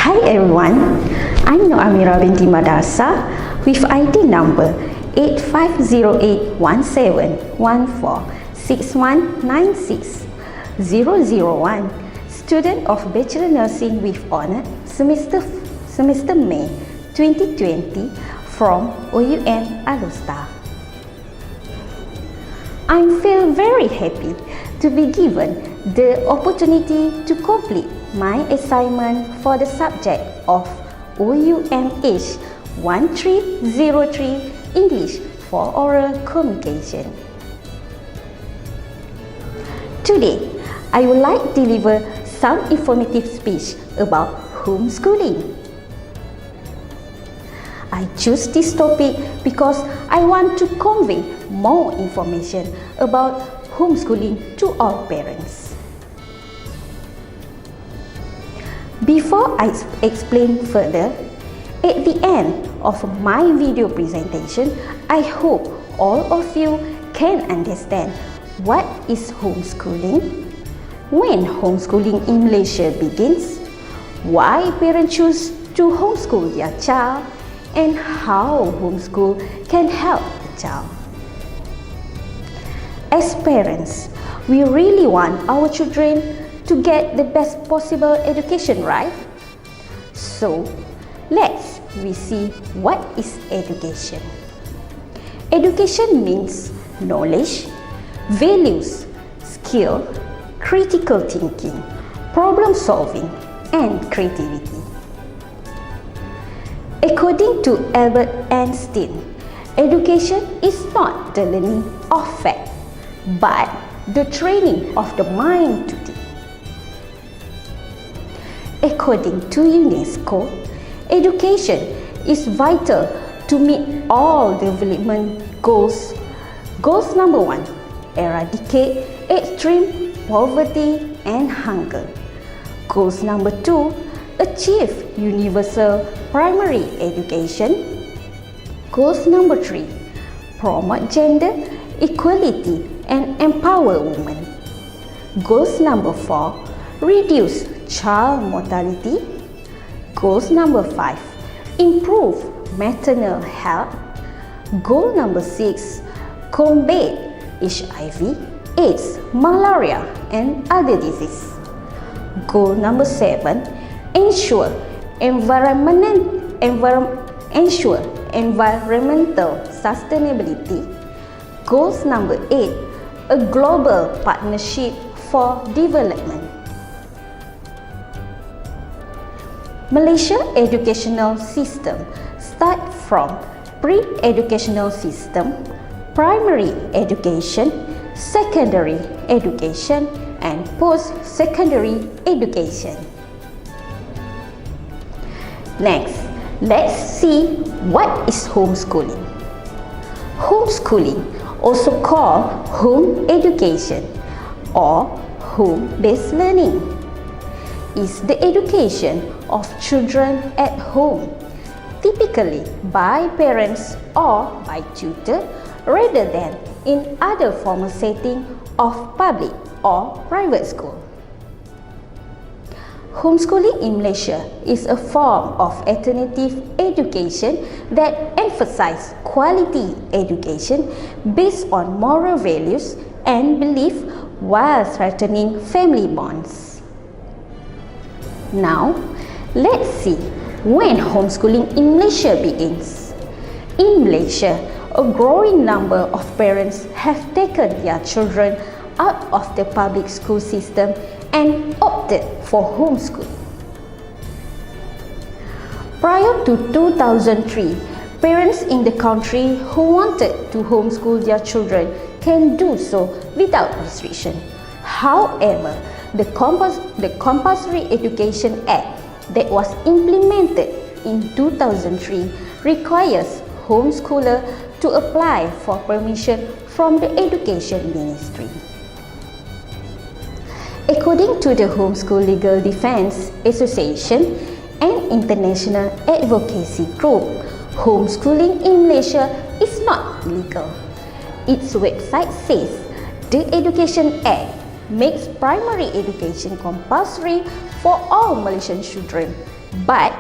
Hi everyone, I'm Amira Binti Madarsa with ID number 850817146196-001, student of Bachelor Nursing with Honour, semester May 2020 from OUMH1303. I feel very happy to be given the opportunity to complete my assignment for the subject of OUMH1303 English for Oral Communication. Today, I would like to deliver some informative speech about homeschooling. I choose this topic because I want to convey more information about homeschooling to all parents. Before I explain further, at the end of my video presentation, I hope all of you can understand what is homeschooling, when homeschooling in Malaysia begins, why parents choose to homeschool their child, and how homeschool can help the child. As parents, we really want our children to get the best possible education, right? So, let's see what is education. Education means knowledge, values, skill, critical thinking, problem solving, and creativity. According to Albert Einstein, education is not the learning of fact, but the training of the mind to think. According to UNESCO, education is vital to meet all development goals. Goals number 1, eradicate extreme poverty and hunger. Goals number 2, achieve universal primary education. Goals number 3, promote gender equality and empower women. Goals number 4, reduce child mortality. Goals number 5, improve maternal health. Goal number 6, combat HIV, AIDS, malaria, and other diseases. Goal number 7, ensure environmental sustainability. Goals number 8, a global partnership for development. Malaysia educational system start from pre-educational system, primary education, secondary education, and post-secondary education. Next, let's see what is homeschooling. Homeschooling, also called home education or home-based learning, is the education of children at home, typically by parents or by tutor, rather than in other formal setting of public or private school. Homeschooling in Malaysia is a form of alternative education that emphasizes quality education based on moral values and belief while strengthening family bonds. Now, let's see when homeschooling in Malaysia begins. In Malaysia, a growing number of parents have taken their children out of the public school system and opted for homeschooling. Prior to 2003, parents in the country who wanted to homeschool their children can do so without restriction. However, the Compulsory Education Act that was implemented in 2003 requires homeschooler to apply for permission from the Education Ministry. According to the Homeschool Legal Defense Association and International Advocacy Group, homeschooling in Malaysia is not illegal. Its website says the Education Act makes primary education compulsory for all Malaysian children, but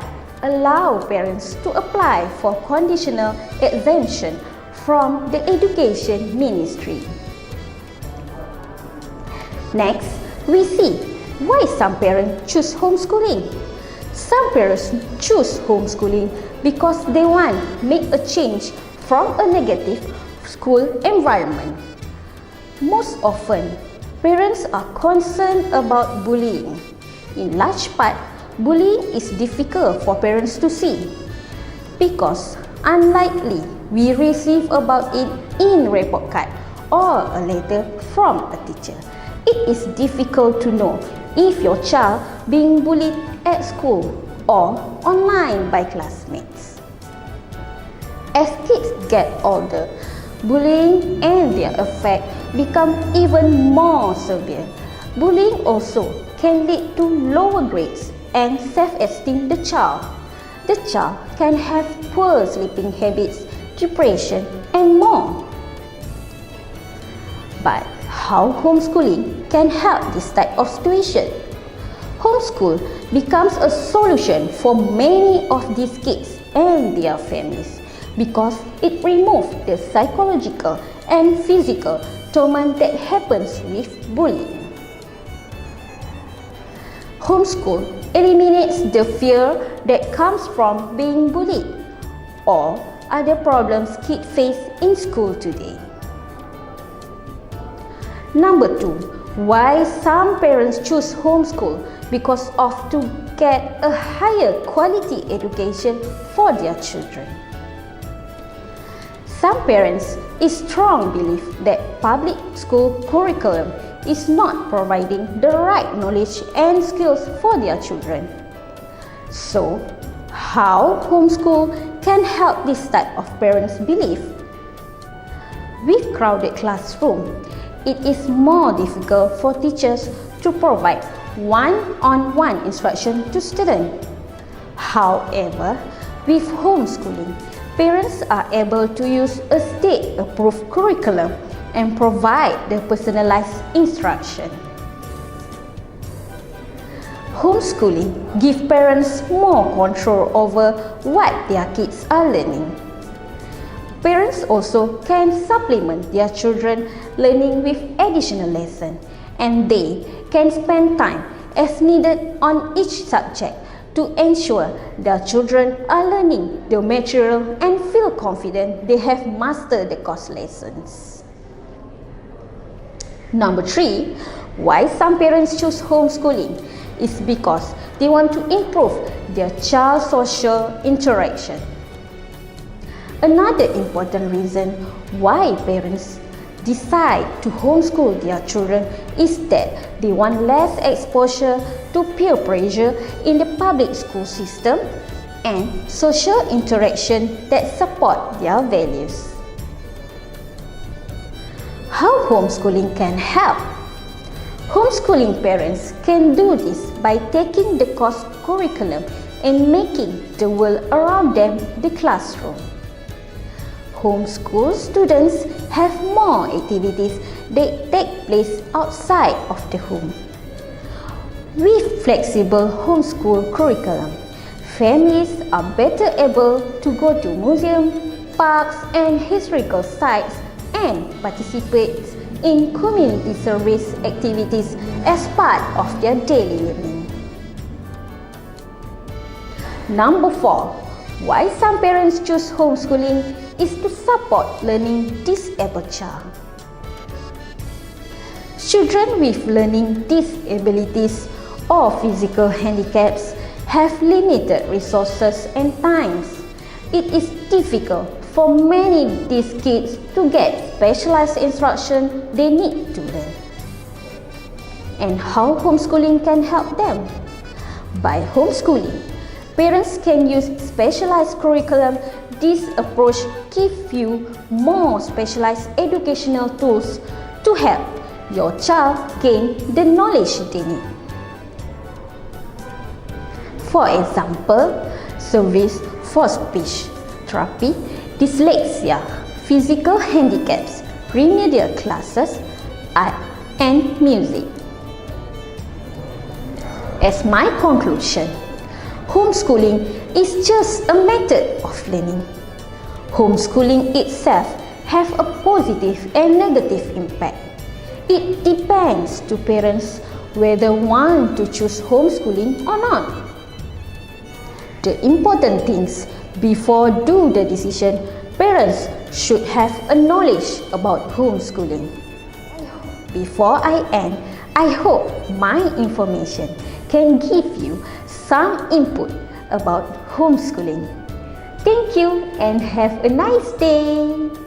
allow parents to apply for conditional exemption from the Education Ministry. Next, we see why some parents choose homeschooling. Some parents choose homeschooling because they want to make a change from a negative school environment. Most often, parents are concerned about bullying. In large part, bullying is difficult for parents to see because unlikely we receive about it in report card or a letter from a teacher. It is difficult to know if your child being bullied at school or online by classmates. As kids get older, bullying and their effect become even more severe. Bullying also can lead to lower grades and self-esteem the child. The child can have poor sleeping habits, depression, and more. But how homeschooling can help this type of situation? Homeschool becomes a solution for many of these kids and their families because it removes the psychological and physical torment that happens with bullying. Homeschool eliminates the fear that comes from being bullied or other problems kids face in school today. Number 2, why some parents choose homeschool? Because of to get a higher quality education for their children. Some parents is strong belief that public school curriculum is not providing the right knowledge and skills for their children. So, how homeschool can help this type of parents' belief? With crowded classroom, it is more difficult for teachers to provide one-on-one instruction to students. However, with homeschooling, parents are able to use a state-approved curriculum and provide the personalized instruction. Homeschooling gives parents more control over what their kids are learning. Parents also can supplement their children learning with additional lessons, and they can spend time as needed on each subject to ensure their children are learning the material and feel confident they have mastered the course lessons. Number 3, why some parents choose homeschooling is because they want to improve their child's social interaction. Another important reason why parents decide to homeschool their children is that they want less exposure to peer pressure in the public school system and social interaction that support their values. How homeschooling can help? Homeschooling parents can do this by taking the course curriculum and making the world around them the classroom. Homeschool students have more activities that take place outside of the home. With flexible homeschool curriculum, families are better able to go to museums, parks, and historical sites and participate in community service activities as part of their daily learning. Number 4, why some parents choose homeschooling is to support learning disabled child. Children with learning disabilities or physical handicaps have limited resources and times. It is difficult for many of these kids to get specialized instruction they need to learn. And how homeschooling can help them? By homeschooling, parents can use specialized curriculum. This approach gives you more specialized educational tools to help your child gain the knowledge they need. For example, service for speech therapy, dyslexia, physical handicaps, remedial classes, art and music. As my conclusion, homeschooling is just a method of learning. Homeschooling itself have a positive and negative impact. It depends to parents whether want to choose homeschooling or not. The important things before do the decision, parents should have a knowledge about homeschooling. Before I end, I hope my information can give you some input about homeschooling. Thank you and have a nice day.